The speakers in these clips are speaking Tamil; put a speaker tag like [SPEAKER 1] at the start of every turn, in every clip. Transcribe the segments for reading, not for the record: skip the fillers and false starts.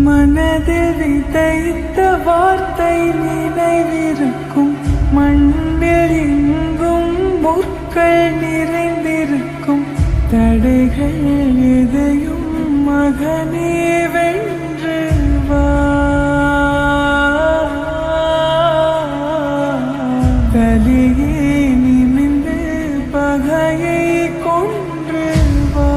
[SPEAKER 1] மனதில் விதைத்த வார்த்தை நினைவிருக்கும், மண்ணில் எங்கும் முற்கள் நிறைந்திருக்கும். தடைகள் எதையும் மகனே வென்று வா, தலையே நிமிர்ந்து பகையை கொன்று வா.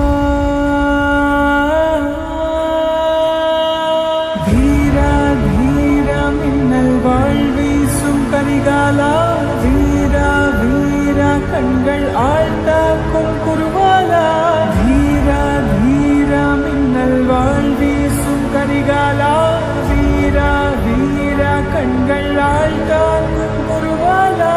[SPEAKER 1] வீரா வீரா மின்னல் வாழ்வீசும் கரிகாலா, வீரா வீரா கண்கள் ஆழ்ந்தாக்கும் குருவாலா. வீரா வீரா மின்னல் வாழ்வீசும் கரிகாலா, வீரா வீரா கண்கள் ஆழ்ந்தாக்கும் குருவாலா.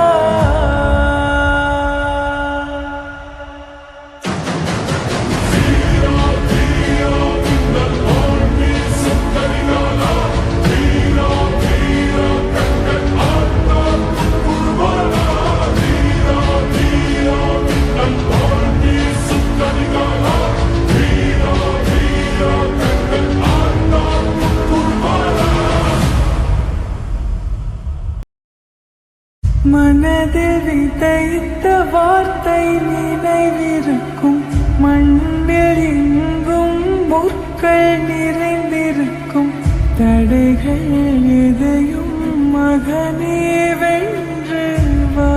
[SPEAKER 1] மனதில் விதைத்த வார்த்தை நினைவிருக்கும், மண்ணில் எங்கும் முற்கள் நிறைந்திருக்கும். தடைகள் எதையும் மகனே வென்று வா,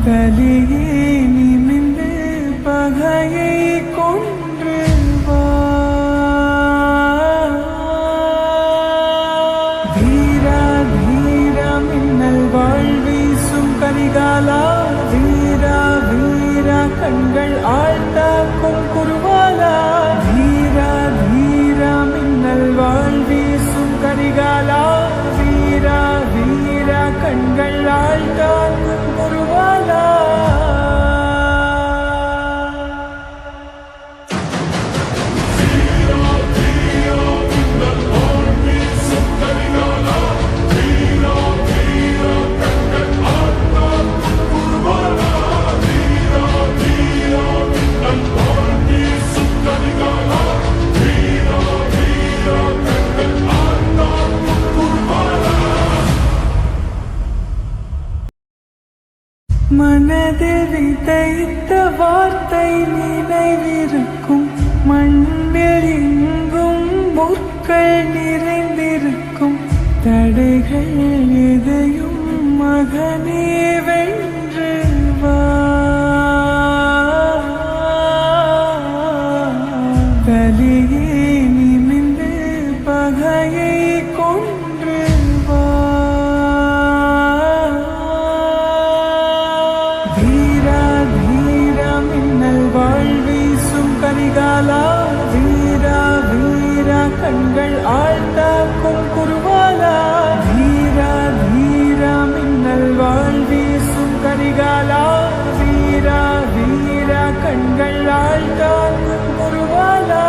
[SPEAKER 1] தலையே நிமிர்ந்து பகையை கொன்று வா. வீரா வீரா மின்னல் வாழ்வீசும் கரிகாலா, வீரா வீரா கண்கள் ஆழ்ந்தாக்கும் குருவாலா. வீரா வீரா மின்னல் வாழ்வீசும் கரிகாலா, வீரா வீரா கண்கள் ஆழ்ந்தாக்கும் குருவாலா. மனதில் விதைத்த வார்த்தை நினைவிருக்கும், மண்ணில் எங்கும் முற்கள் நிறைந்திருக்கும். தடைகள் எதையும் மகனே வென்று வா, தலையே நிமிர்ந்து பகையை கொன்று வா. வீரா வீரா மின்னல் வாழ்வீசும் கரிகாலா, வீரா வீரா கண்கள் ஆழ்ந்தாக்கும் குருவாலா. வீரா வீரா மின்னல் வாழ்வீசும் கரிகாலா, வீரா வீரா கண்கள் ஆழ்ந்தாக்கும் குருவாலா.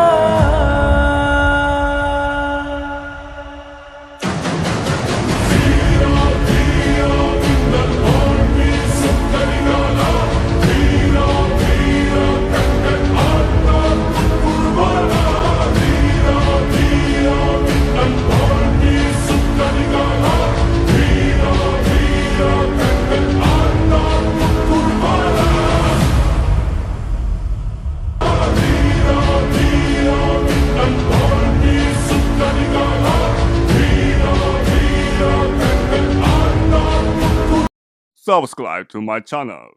[SPEAKER 2] Subscribe to my channel.